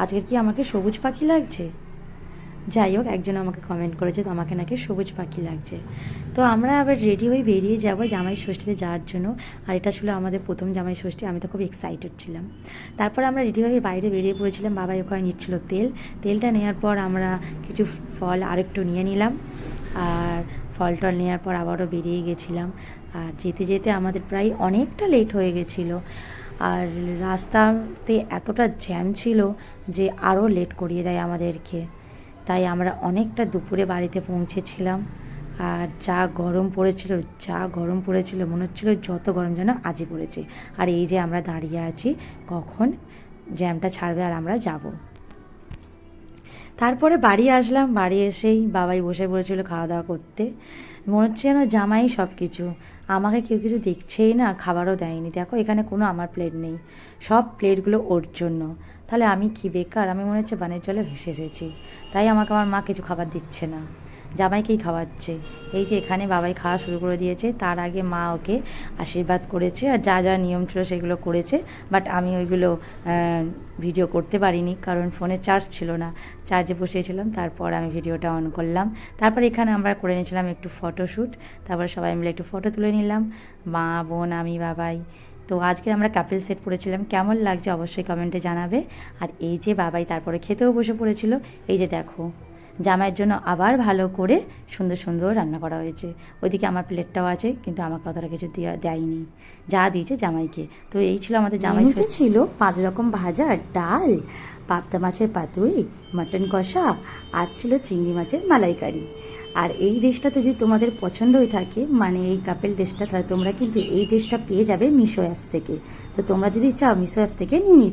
আজকের কি আমাকে সবুজ পাখি লাগছে? যাই হোক, একজন আমাকে কমেন্ট করেছে তো আমাকে নাকি সবুজ পাখি লাগছে। তো আমরা আবার রেডি হয়ে বেরিয়ে যাব জামাই ষষ্ঠীতে যাওয়ার জন্য। আর এটা ছিল আমাদের প্রথম জামাই ষষ্ঠী, আমি তো খুব এক্সাইটেড ছিলাম। তারপরে আমরা রেডি হয়ে বাইরে বেরিয়ে পড়েছিলাম, বাবাই ওখানে নিচ্ছিল তেলটা নেওয়ার পর আমরা কিছু ফল আরেকটু নিয়ে নিলাম। আর ফল টল নেওয়ার পর আবারও বেরিয়ে গেছিলাম। আর যেতে যেতে আমাদের প্রায় অনেকটা লেট হয়ে গেছিলো। আর রাস্তাতে এতটা জ্যাম ছিল যে আরও লেট করিয়ে দেয় আমাদেরকে। তাই আমরা অনেকটা দুপুরে বাড়িতে পৌঁছেছিলাম। আর যা গরম পড়েছিল মনে হচ্ছিলো যত গরম যেন আজই পড়েছে। আর এই যে আমরা দাঁড়িয়ে আছি কখন জ্যামটা ছাড়বে আর আমরা যাব। তারপরে বাড়ি আসলাম, বাড়ি এসেই বাবাই বসে পড়েছিল খাওয়া দাওয়া করতে। মনে হচ্ছে যেন জামাই সব কিছু, আমাকে কেউ কিছু দেখছেই না, খাবারও দেয়নি। দেখো এখানে কোনো আমার প্লেট নেই, সব প্লেটগুলো ওর জন্য। তাহলে আমি কি বেকার, আমি মনে হচ্ছে বানের জলে ভেসে এসেছি। তাই আমাকে আমার মা কিছু খাবার দিচ্ছে না, জামাইকেই খাওয়াচ্ছে। এই যে এখানে বাবাই খাওয়া শুরু করে দিয়েছে, তার আগে মা ওকে আশীর্বাদ করেছে আর যা যা নিয়ম ছিল সেগুলো করেছে। বাট আমি ওইগুলো ভিডিও করতে পারিনি, কারণ ফোনে চার্জ ছিল না, চার্জে বসিয়েছিলাম। তারপর আমি ভিডিওটা অন করলাম। তারপর এখানে আমরা করে নিয়েছিলাম একটু ফটোশ্যুট। তারপরে সবাই মিলে একটু ফটো তুলে নিলাম, মা, বোন, আমি, বাবাই। তো আজকে আমরা কাপল সেট পরেছিলাম, কেমন লাগছে অবশ্যই কমেন্টে জানাবে। আর এই যে বাবাই তারপরে খেতেও বসে পড়েছিল। এই যে দেখো জামাইয়ের জন্য আবার ভালো করে সুন্দর সুন্দর রান্না করা হয়েছে। ওইদিকে আমার প্লেটটাও আছে, কিন্তু আমাকে অতটা কিছু দেয়নি, যা দিয়েছে জামাইকে। তো এই ছিল আমাদের জামাই ছিল 5 রকম ভাজা, ডাল, পাবদা মাছের পাতুরি, মাটন কষা, আর ছিল চিংড়ি মাছের মালাইকারি। আর এই ডিশটা যদি তোমাদের পছন্দ হয়ে থাকে, মানে এই কাপেল ডিশটা, তাহলে তোমরা কিন্তু এই ডিশটা পেয়ে যাবে মিশো অ্যাপস থেকে। তো তোমরা যদি চাও মিশো অ্যাপস থেকে নিয়ে নিতে।